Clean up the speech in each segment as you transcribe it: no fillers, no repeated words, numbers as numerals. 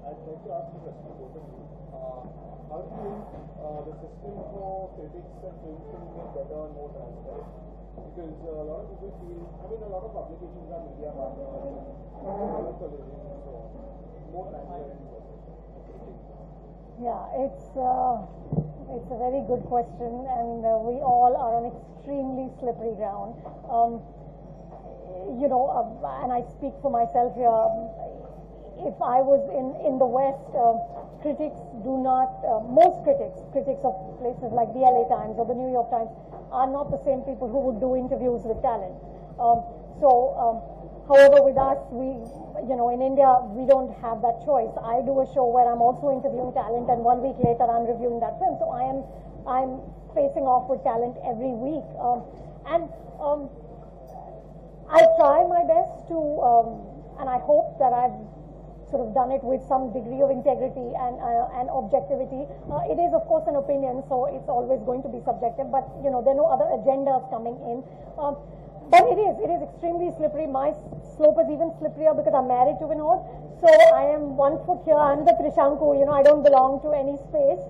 I'd like to ask a question both of you. How do you think the system for critics and film can make better and more transparent? Because a lot of people feel, a lot of publications are media partners and color television and so on. More transparent critics. Yeah, it's a very good question, and we all are on extremely slippery ground. And I speak for myself here. If I was in the West, critics do not, most critics of places like the LA Times or the New York Times are not the same people who would do interviews with talent. However, with us, in India, we don't have that choice. I do a show where I'm also interviewing talent, and 1 week later, I'm reviewing that film. So I'm facing off with talent every week, I try my best to, and I hope that I've sort of done it with some degree of integrity and objectivity. It is, of course, an opinion, so it's always going to be subjective, but, there are no other agendas coming in. But it is extremely slippery. My slope is even slipperier because I'm married to Vinod. So I am 1 foot here, I'm the Trishanku, I don't belong to any space.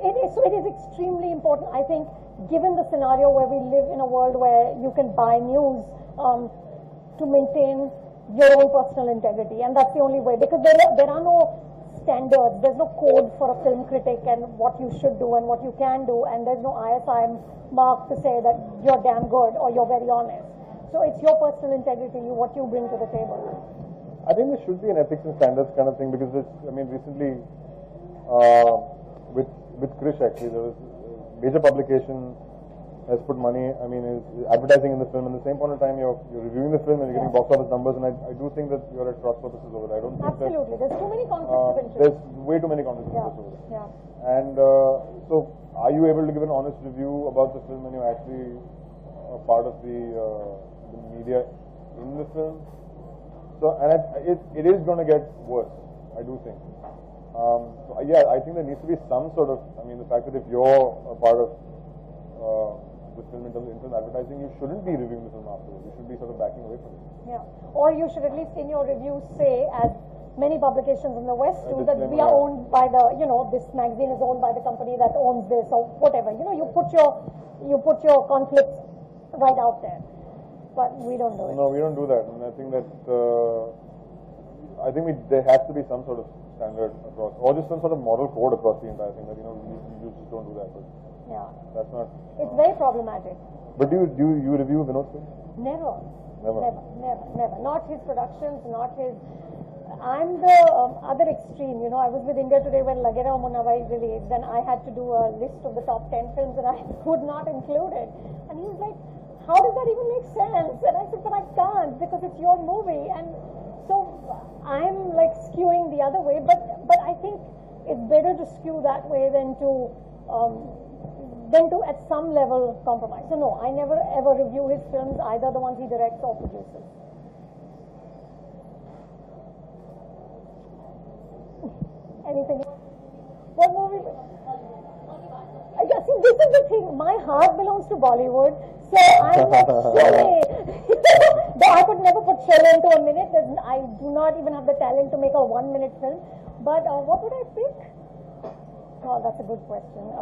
It is extremely important, I think, given the scenario where we live in a world where you can buy news, to maintain your own personal integrity, and that's the only way, because there are no standards, there's no code for a film critic and what you should do and what you can do, and there's no ISI mark to say that you're damn good or you're very honest. So it's your personal integrity, what you bring to the table. I think there should be an ethics and standards kind of thing, because recently with Krish, actually, there was a major publication has put money, is advertising in the film, and at the same point of time you're reviewing the film and you're getting box office numbers, and I do think that you're at cross purposes over there. I don't think absolutely. There's too many conflicts of interest. There's way too many conflicts of interest over there. Yeah. And so, are you able to give an honest review about the film when you're actually part of the media in the film? So, and it is going to get worse, I do think. I think there needs to be some sort of, the fact that if you're a part of the film in terms of in-film advertising, you shouldn't be reviewing the film afterwards. You should be sort of backing away from it. Yeah. Or you should at least in your review say, as many publications in the West do, that we are owned by the, this magazine is owned by the company that owns this or whatever. You put your conflicts right out there. But we don't do it. No, we don't do that. And I think that there has to be some sort of standard across, or just some sort of moral code across the entire thing that you just don't do that. But yeah, that's not. It's very problematic. But do you review Vinod's films? Never. Not his productions, not his. I'm the other extreme. I was with India Today when Lagera Munawai released, and I had to do a list of the top 10 films, and I could not include it. And he was like, "How does that even make sense?" And I said, "But I can't, because it's your movie." And so I'm like skewing the other way, but I think it's better to skew that way than to at some level compromise. So no, I never ever review his films, either the ones he directs or produces. Anything? What movie? See, this is the thing. My heart belongs to Bollywood, so I'm like Sholay. Though I could never put Sholay into a minute. I do not even have the talent to make a 1-minute film. But what would I pick? Oh, that's a good question.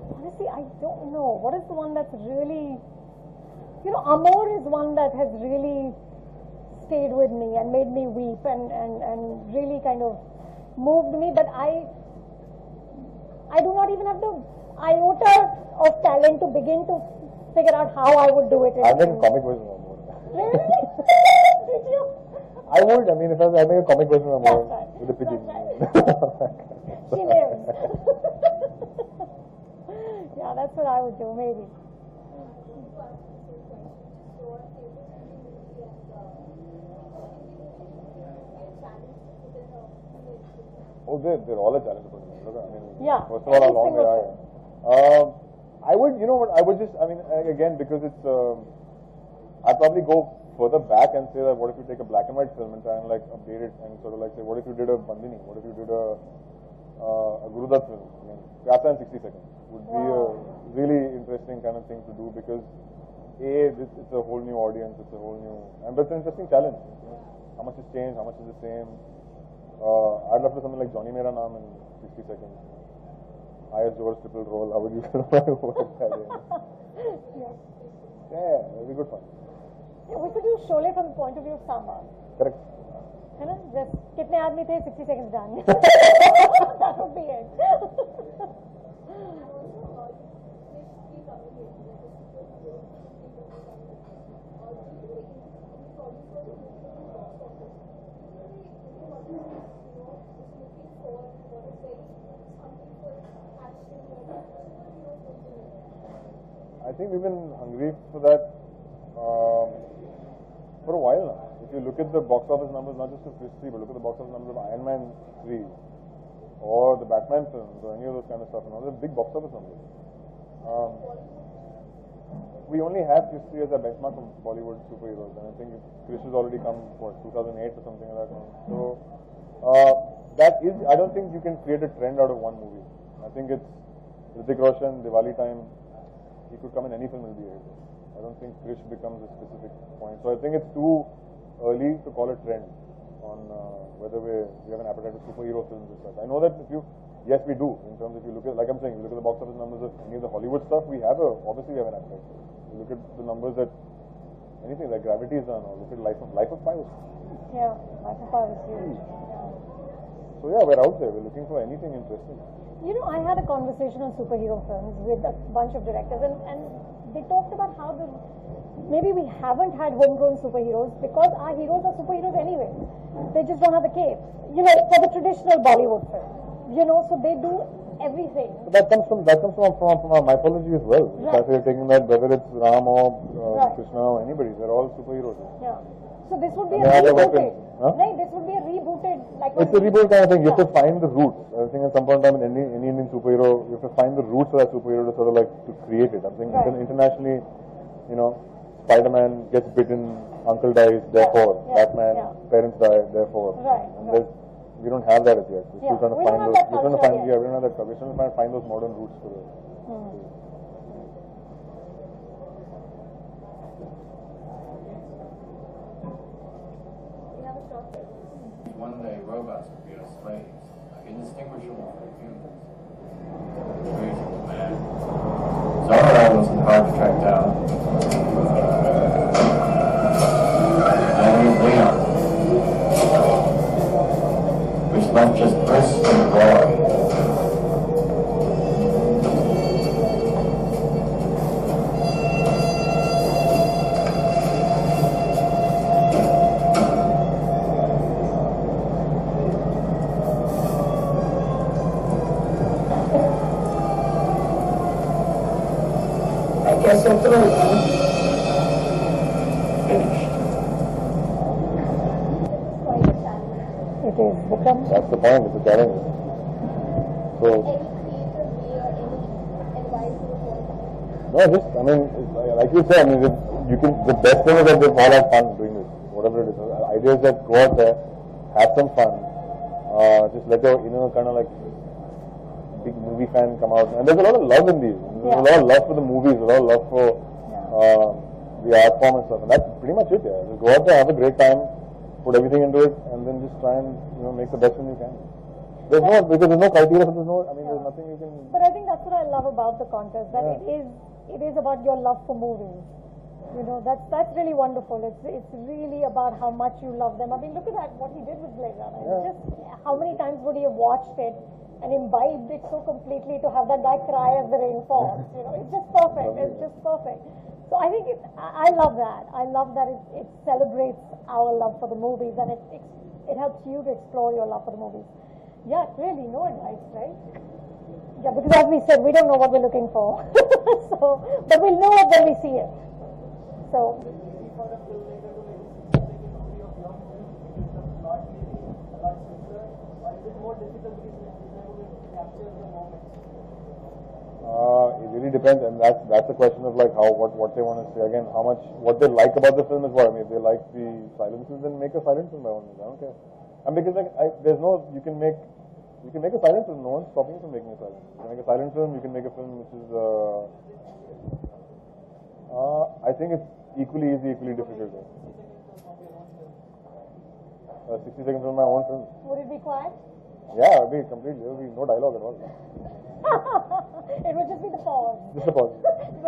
Honestly, I don't know. What is the one that's really... Amor is one that has really stayed with me and made me weep and really kind of moved me. But I do not even have the iota of talent to begin to figure out how I would do it. I make a comic version of Amor. Really? Did you? I would. If I make a comic version of Amor with a pigeon. She lives. Yeah, that's what I would do, maybe. Oh, they're all a challenge. Yeah. First of all, how long they are. I would, I would just, again, because it's, I'd probably go further back and say that what if you take a black and white film and try and update it and sort of say, what if you did a Bandini? What if you did a Gurudat film? Pyasa in 60 seconds would be a really interesting kind of thing to do, because it's a whole new audience, it's a whole new, but it's an interesting challenge. How much has changed? How much is the same? I'd love to do something like Johnny Mera Naam in 60 seconds. Highest George triple roll. How would you work that in? Yes. Yeah, that'd be good fun. Yeah, we could do Sholay from the point of view of Sambar. Correct. है ना? Just कितने आदमी थे? 60 seconds done. That would be it. I think we've been hungry for that for a while now. If you look at the box office numbers, not just of Krish 3, but look at the box office numbers of Iron Man 3 or the Batman films or any of those kind of stuff, and all the big box office numbers. We only have Krish 3 as a benchmark from Bollywood superheroes, and I think Krish has already come, 2008 or something like that now. So, that is, I don't think you can create a trend out of one movie. I think it's Hrithik Roshan, Diwali time, he could come in any film and be a hit. I don't think Krish becomes a specific point. So I think it's too early to call a trend on whether we have an appetite for superhero films and such. I know that yes we do, in terms of if you look at, like I'm saying, if you look at the box office numbers of any of the Hollywood stuff, obviously we have an appetite for it. You look at the numbers that anything like Gravity is done, or look at Life of Pi was huge. Yeah, Life of Pi was huge. So yeah, we're out there, we're looking for anything interesting. You know, I had a conversation on superhero films with a bunch of directors, and they talked about how maybe we haven't had homegrown superheroes because our heroes are superheroes anyway. They just don't have the cape. You know, for the traditional Bollywood film. You know, so they do everything. But that comes from our mythology as well. Right. If you're taking that, whether it's Ram or Right. Krishna or anybody, they're all superheroes. Yeah. So this would be And a they have their rebooted. weapons, huh? No, this would be a rebooted. Like It's a reboot kind of thing. You have to find the roots. I think at some point in time, in any Indian superhero, you have to find the roots of that superhero to sort of like to create it. I'm saying Right. internationally, you know, Spider-Man gets bitten, uncle dies, therefore. Yeah. Batman, Yeah. parents die, therefore. Right. And Right. we don't have that as yet. We're Yeah. still trying to We find don't have those. that We're trying to culture find. yet. Yeah, we don't have that. We're trying to find those modern roots for it. One day robots will be our slaves, indistinguishable from humans. Crazy man. Zara wasn't hard to track down. And Leon, which left just bliss and glory. I guess I'm through, huh? Finished. It is Vikram. That's the point. It's a challenge. So. No, just, I mean, like you said, I mean, the best thing is that they've all had fun doing this, whatever it is. The idea is that go out there, have some fun, just let your, kind of like, big movie fan come out. And there's a lot of love in these. There's a lot of love for the movies, a lot of love for the art form and stuff. And that's pretty much it, yeah. Just go out there, have a great time, put everything into it, and then just try and, make the best one you can. Because there's no criteria, there's nothing you can... But I think that's what I love about the contest, that it is about your love for movies. That's really wonderful. It's really about how much you love them. I mean, look at that, what he did with Blade Runner. Yeah. Just how many times would he have watched it and imbibed it so completely to have that guy cry as the rain falls? It's just perfect. It's just perfect. So I think I love that. I love that it celebrates our love for the movies, and it helps you to explore your love for the movies. Yeah, really, no advice, right? Yeah, because as we said, we don't know what we're looking for. But we'll know it when we see it. So. It really depends, and that's a question of like what they want to say. Again, what they like about the film is what. I mean, if they like the silences, then make a silent film by all means. I don't care. And because you can make a silent film. No one's stopping you from making a silent film. You can make a silent film. You can make a film which is. I think it's equally easy, equally difficult. 60 seconds of my own film. Would it be quiet? Yeah, it would be completely. There would be no dialogue at all. It would just be the pause. Just a pause.